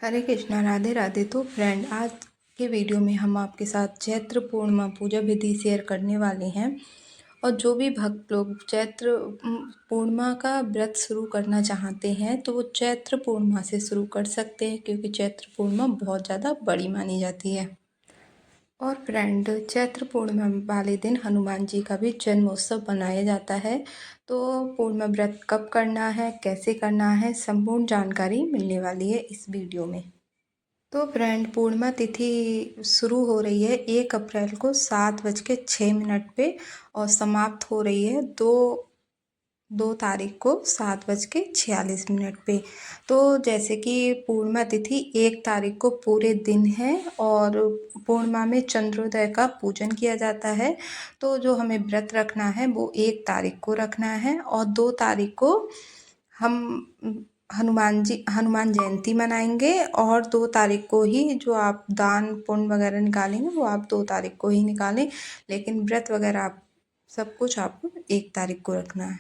हरे कृष्णा, राधे राधे। तो फ्रेंड, आज के वीडियो में हम आपके साथ चैत्र पूर्णिमा पूजा विधि शेयर करने वाले हैं। और जो भी भक्त लोग चैत्र पूर्णिमा का व्रत शुरू करना चाहते हैं तो वो चैत्र पूर्णिमा से शुरू कर सकते हैं, क्योंकि चैत्र पूर्णिमा बहुत ज़्यादा बड़ी मानी जाती है। और फ्रेंड, चैत्र पूर्णिमा वाले दिन हनुमान जी का भी जन्मोत्सव मनाया जाता है। तो पूर्णिमा व्रत कब करना है, कैसे करना है, संपूर्ण जानकारी मिलने वाली है इस वीडियो में। तो फ्रेंड, पूर्णिमा तिथि शुरू हो रही है 1 अप्रैल को 7:06 पे और समाप्त हो रही है 2 तारीख को 7:46 पे। तो जैसे कि पूर्णिमा तिथि 1 तारीख को पूरे दिन है और पूर्णिमा में चंद्रोदय का पूजन किया जाता है। तो जो हमें व्रत रखना है वो 1 तारीख को रखना है और 2 तारीख को हम हनुमान जयंती मनाएंगे। और 2 तारीख को ही जो आप दान पुण्य वगैरह निकालेंगे वो आप 2 तारीख को ही निकालें, लेकिन व्रत वगैरह आप सब कुछ आपको 1 तारीख को रखना है।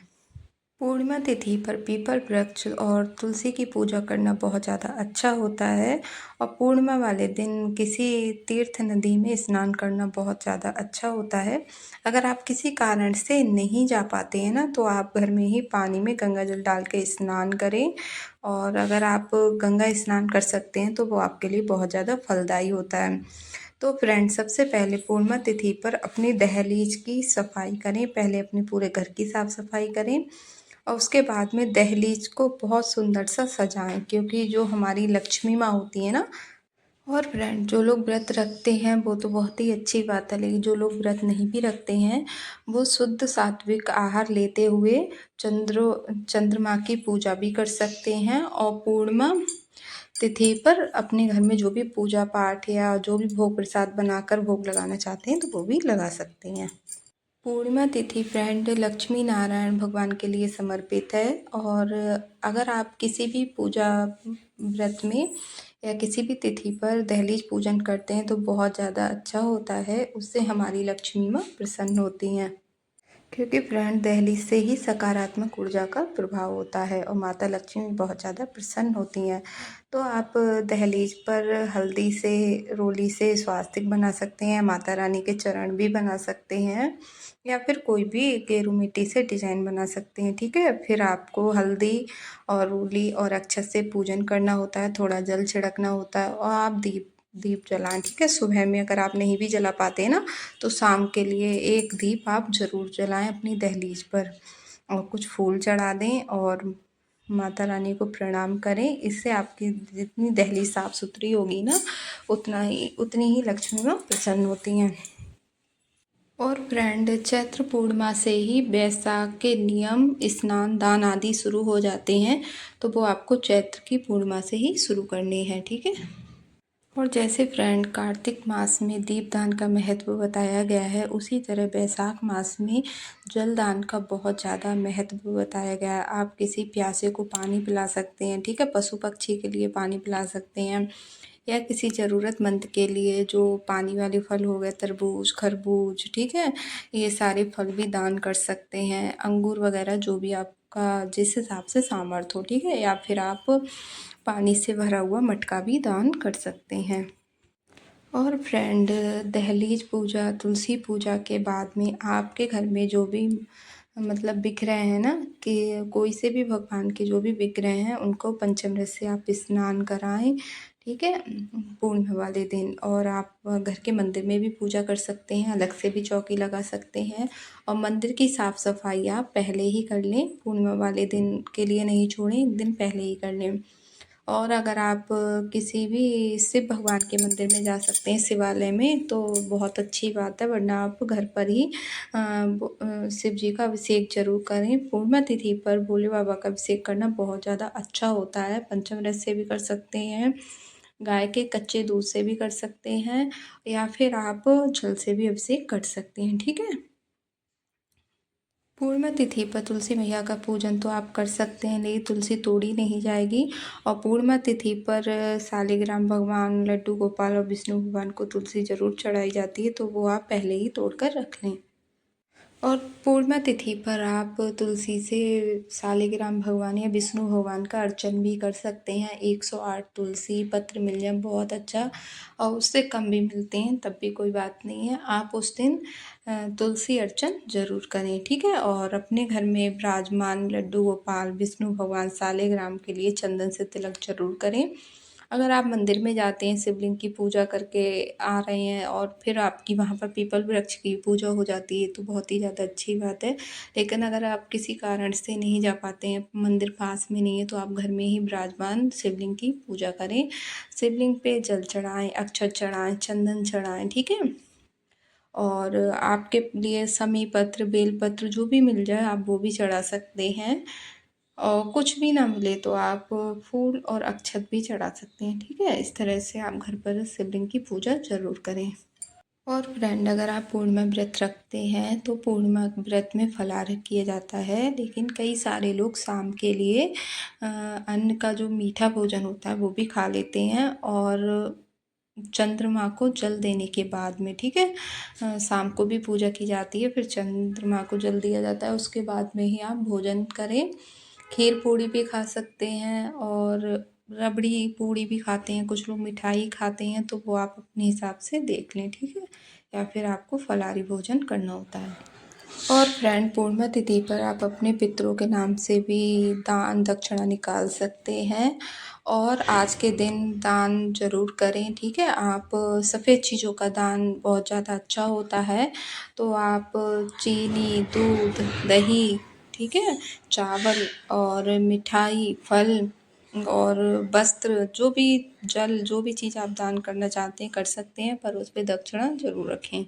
पूर्णिमा तिथि पर पीपल वृक्ष और तुलसी की पूजा करना बहुत ज़्यादा अच्छा होता है। और पूर्णिमा वाले दिन किसी तीर्थ नदी में स्नान करना बहुत ज़्यादा अच्छा होता है। अगर आप किसी कारण से नहीं जा पाते हैं ना, तो आप घर में ही पानी में गंगा जल डाल के स्नान करें। और अगर आप गंगा स्नान कर सकते हैं तो वो आपके लिए बहुत ज़्यादा फलदायी होता है। तो फ्रेंड, सबसे पहले पूर्णिमा तिथि पर अपनी दहलीज की सफाई करें। पहले अपने पूरे घर की साफ़ सफाई करें और उसके बाद में दहलीज को बहुत सुंदर सा सजाएं, क्योंकि जो हमारी लक्ष्मी माँ होती है ना। और फ्रेंड, जो लोग व्रत रखते हैं वो तो बहुत ही अच्छी बात है, लेकिन जो लोग व्रत नहीं भी रखते हैं वो शुद्ध सात्विक आहार लेते हुए चंद्रमा की पूजा भी कर सकते हैं। और पूर्णिमा तिथि पर अपने घर में जो भी पूजा पाठ या जो भी भोग प्रसाद बनाकर भोग लगाना चाहते हैं तो वो भी लगा सकते हैं। पूर्णिमा तिथि फ्रेंड लक्ष्मी नारायण भगवान के लिए समर्पित है। और अगर आप किसी भी पूजा व्रत में या किसी भी तिथि पर दहलीज पूजन करते हैं तो बहुत ज़्यादा अच्छा होता है। उससे हमारी लक्ष्मी माँ प्रसन्न होती हैं, क्योंकि फ्रेंड दहलीज से ही सकारात्मक ऊर्जा का प्रभाव होता है और माता लक्ष्मी बहुत ज़्यादा प्रसन्न होती हैं। तो आप दहलीज पर हल्दी से रोली से स्वास्तिक बना सकते हैं, माता रानी के चरण भी बना सकते हैं, या फिर कोई भी गेरू मिट्टी से डिजाइन बना सकते हैं। ठीक है, फिर आपको हल्दी और रोली और अक्षत से पूजन करना होता है, थोड़ा जल छिड़कना होता है और आप दीप जलाएं। ठीक है, सुबह में अगर आप नहीं भी जला पाते हैं ना, तो शाम के लिए एक दीप आप ज़रूर जलाएं अपनी दहलीज पर और कुछ फूल चढ़ा दें और माता रानी को प्रणाम करें। इससे आपकी जितनी दहलीज साफ़ सुथरी होगी ना, उतनी ही लक्ष्मी माँ प्रसन्न होती हैं। और फ्रेंड, चैत्र पूर्णिमा से ही वैशाख के नियम स्नान दान आदि शुरू हो जाते हैं, तो वो आपको चैत्र की पूर्णिमा से ही शुरू करनी है। ठीक है। और जैसे फ्रेंड कार्तिक मास में दीपदान का महत्व बताया गया है, उसी तरह वैशाख मास में जलदान का बहुत ज़्यादा महत्व बताया गया है। आप किसी प्यासे को पानी पिला सकते हैं। ठीक है, पशु पक्षी के लिए पानी पिला सकते हैं, या किसी ज़रूरतमंद के लिए जो पानी वाले फल हो गए, तरबूज खरबूज, ठीक है, ये सारे फल भी दान कर सकते हैं। अंगूर वगैरह जो भी आपका जिस हिसाब से सामर्थ्य हो। ठीक है, या फिर आप पानी से भरा हुआ मटका भी दान कर सकते हैं। और फ्रेंड, दहलीज पूजा तुलसी पूजा के बाद में आपके घर में जो भी मतलब विग्रह हैं ना, कि कोई से भी भगवान के जो भी विग्रह हैं उनको पंचामृत से आप स्नान कराएं। ठीक है, पूर्णिमा वाले दिन। और आप घर के मंदिर में भी पूजा कर सकते हैं, अलग से भी चौकी लगा सकते हैं। और मंदिर की साफ़ सफाई आप पहले ही कर लें, पूर्णिमा वाले दिन के लिए नहीं छोड़ें, एक दिन पहले ही कर लें। और अगर आप किसी भी शिव भगवान के मंदिर में जा सकते हैं, शिवालय में, तो बहुत अच्छी बात है, वरना आप घर पर ही शिव जी का अभिषेक जरूर करें। पूर्णिमा तिथि पर भोले बाबा का अभिषेक करना बहुत ज़्यादा अच्छा होता है। पंचामृत से भी कर सकते हैं, गाय के कच्चे दूध से भी कर सकते हैं, या फिर आप जल से भी अभिषेक कर सकते हैं। ठीक है। पूर्णिमा तिथि पर तुलसी मैया का पूजन तो आप कर सकते हैं, लेकिन तुलसी तोड़ी नहीं जाएगी। और पूर्णिमा तिथि पर शालिग्राम भगवान, लड्डू गोपाल और विष्णु भगवान को तुलसी जरूर चढ़ाई जाती है, तो वो आप पहले ही तोड़ कर रख लें। और पूर्णिमा तिथि पर आप तुलसी से शालिग्राम भगवान या विष्णु भगवान का अर्चन भी कर सकते हैं। 108 तुलसी पत्र मिल जाए बहुत अच्छा, और उससे कम भी मिलते हैं तब भी कोई बात नहीं है। आप उस दिन तुलसी अर्चन ज़रूर करें, ठीक है। और अपने घर में विराजमान लड्डू गोपाल विष्णु भगवान शालिग्राम के लिए चंदन से तिलक ज़रूर करें। अगर आप मंदिर में जाते हैं, शिवलिंग की पूजा करके आ रहे हैं और फिर आपकी वहाँ पर पीपल वृक्ष की पूजा हो जाती है तो बहुत ही ज़्यादा अच्छी बात है। लेकिन अगर आप किसी कारण से नहीं जा पाते हैं, मंदिर पास में नहीं है, तो आप घर में ही विराजमान शिवलिंग की पूजा करें। शिवलिंग पे जल चढ़ाएं, अक्षत चढ़ाएं, चंदन चढ़ाएं, ठीक है। और आपके लिए समी पत्र बेलपत्र जो भी मिल जाए आप वो भी चढ़ा सकते हैं। और कुछ भी ना मिले तो आप फूल और अक्षत भी चढ़ा सकते हैं, ठीक है। इस तरह से आप घर पर शिवलिंग की पूजा ज़रूर करें। और फ्रेंड, अगर आप पूर्णिमा व्रत रखते हैं तो पूर्णिमा व्रत में फलाहार किया जाता है, लेकिन कई सारे लोग शाम के लिए अन्न का जो मीठा भोजन होता है वो भी खा लेते हैं। और चंद्रमा को जल देने के बाद में, ठीक है, शाम को भी पूजा की जाती है, फिर चंद्रमा को जल दिया जाता है, उसके बाद में ही आप भोजन करें। खीर पूड़ी भी खा सकते हैं और रबड़ी पूड़ी भी खाते हैं, कुछ लोग मिठाई खाते हैं, तो वो आप अपने हिसाब से देख लें, ठीक है। या फिर आपको फलाहारी भोजन करना होता है। और फ्रेंड, पूर्णिमा तिथि पर आप अपने पितरों के नाम से भी दान दक्षिणा निकाल सकते हैं। और आज के दिन दान ज़रूर करें, ठीक है। आप सफ़ेद चीज़ों का दान बहुत ज़्यादा अच्छा होता है। तो आप चीनी, दूध, दही, ठीक है, चावल और मिठाई, फल और वस्त्र, जो भी जल, जो भी चीज़ आप दान करना चाहते हैं कर सकते हैं, पर उस पे दक्षिणा ज़रूर रखें।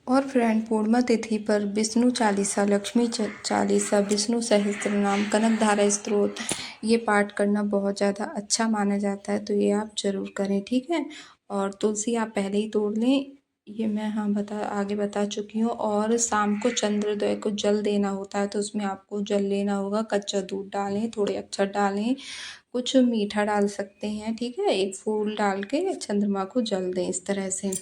और फ्रेंड, पूर्णिमा तिथि पर विष्णु चालीसा, लक्ष्मी चालीसा, विष्णु सहस्त्रनाम, कनकधारा स्तोत्र, ये पाठ करना बहुत ज़्यादा अच्छा माना जाता है, तो ये आप ज़रूर करें, ठीक है। और तुलसी आप पहले ही तोड़ लें, ये मैं हाँ आगे बता चुकी हूँ। और शाम को चंद्रोदय को जल देना होता है, तो उसमें आपको जल लेना होगा। कच्चा दूध डालें, थोड़े अक्षत डालें, कुछ मीठा डाल सकते हैं, ठीक है। एक फूल डाल के चंद्रमा को जल दें इस तरह से।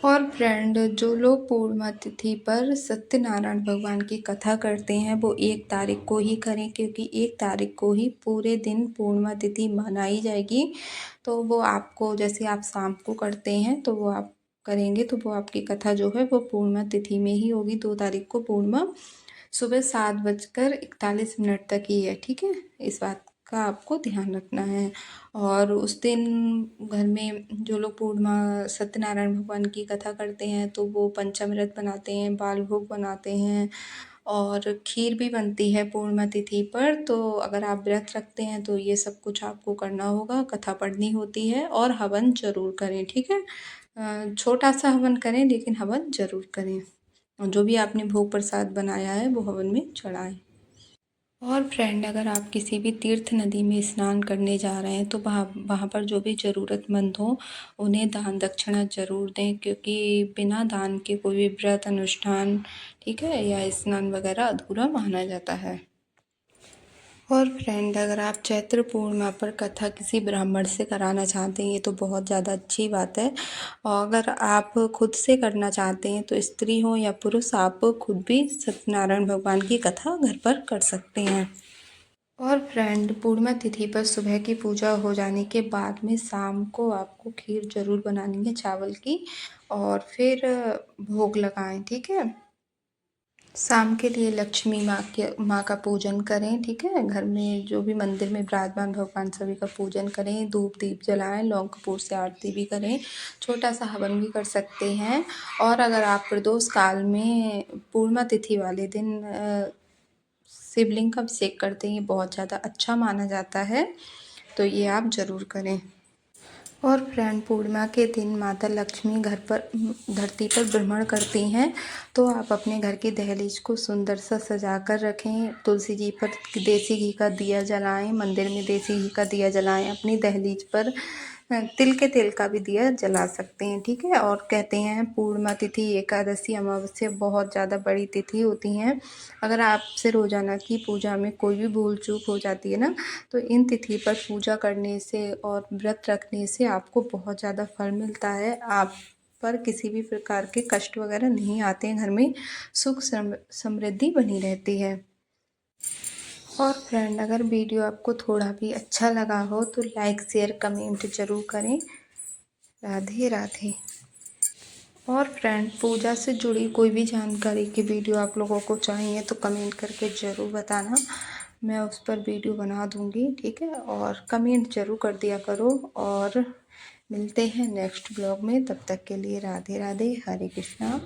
और फ्रेंड, जो लोग पूर्णिमा तिथि पर सत्यनारायण भगवान की कथा करते हैं वो 1 तारीख को ही करें, क्योंकि 1 तारीख को ही पूरे दिन पूर्णिमा तिथि मनाई जाएगी। तो वो आपको, जैसे आप शाम को करते हैं तो वो आप करेंगे तो वो आपकी कथा जो है वो पूर्णिमा तिथि में ही होगी। 2 तारीख को पूर्णिमा सुबह 7:41 तक ही है, ठीक है। इस बात का आपको ध्यान रखना है। और उस दिन घर में जो लोग पूर्णिमा सत्यनारायण भगवान की कथा करते हैं तो वो पंचामृत बनाते हैं, बाल भोग बनाते हैं और खीर भी बनती है पूर्णिमा तिथि पर। तो अगर आप व्रत रखते हैं तो ये सब कुछ आपको करना होगा, कथा पढ़नी होती है और हवन ज़रूर करें, ठीक है। छोटा सा हवन करें लेकिन हवन ज़रूर करें। और जो भी आपने भोग प्रसाद बनाया है वो हवन में चढ़ाएं। और फ्रेंड, अगर आप किसी भी तीर्थ नदी में स्नान करने जा रहे हैं तो वहाँ वहाँ पर जो भी ज़रूरतमंद हो उन्हें दान दक्षिणा ज़रूर दें, क्योंकि बिना दान के कोई भी व्रत अनुष्ठान, ठीक है, या स्नान वगैरह अधूरा माना जाता है। और फ्रेंड, अगर आप चैत्र पूर्णिमा पर कथा किसी ब्राह्मण से कराना चाहते हैं, ये तो बहुत ज़्यादा अच्छी बात है। और अगर आप खुद से करना चाहते हैं तो स्त्री हो या पुरुष, आप खुद भी सत्यनारायण भगवान की कथा घर पर कर सकते हैं। और फ्रेंड, पूर्णिमा तिथि पर सुबह की पूजा हो जाने के बाद में शाम को आपको खीर ज़रूर बनानी है चावल की, और फिर भोग लगाएं, ठीक है। शाम के लिए लक्ष्मी माँ का पूजन करें, ठीक है। घर में जो भी मंदिर में विराजमान भगवान सभी का पूजन करें, धूप दीप जलाएं, लौंग कपूर से आरती भी करें, छोटा सा हवन भी कर सकते हैं। और अगर आप प्रदोष काल में पूर्णिमा तिथि वाले दिन शिवलिंग का अभिषेक करते हैं, ये बहुत ज़्यादा अच्छा माना जाता है, तो ये आप ज़रूर करें। और फ्रेंड, पूर्णिमा के दिन माता लक्ष्मी घर पर धरती पर भ्रमण करती हैं, तो आप अपने घर की दहलीज को सुंदर सा सजा कर रखें। तुलसी जी पर देसी घी का दिया जलाएं, मंदिर में देसी घी का दिया जलाएं, अपनी दहलीज पर तिल के तेल का भी दिया जला सकते हैं, ठीक है। और कहते हैं पूर्णिमा तिथि, एकादशी, अमावस्या बहुत ज़्यादा बड़ी तिथि होती हैं। अगर आपसे रोज़ाना की पूजा में कोई भी भूल चूक हो जाती है ना, तो इन तिथि पर पूजा करने से और व्रत रखने से आपको बहुत ज़्यादा फल मिलता है। आप पर किसी भी प्रकार के कष्ट वगैरह नहीं आते हैं, घर में सुख समृद्धि बनी रहती है। और फ्रेंड, अगर वीडियो आपको थोड़ा भी अच्छा लगा हो तो लाइक शेयर कमेंट जरूर करें। राधे राधे। और फ्रेंड, पूजा से जुड़ी कोई भी जानकारी की वीडियो आप लोगों को चाहिए तो कमेंट करके ज़रूर बताना, मैं उस पर वीडियो बना दूंगी, ठीक है। और कमेंट ज़रूर कर दिया करो। और मिलते हैं नेक्स्ट ब्लॉग में, तब तक के लिए राधे राधे, हरे कृष्णा।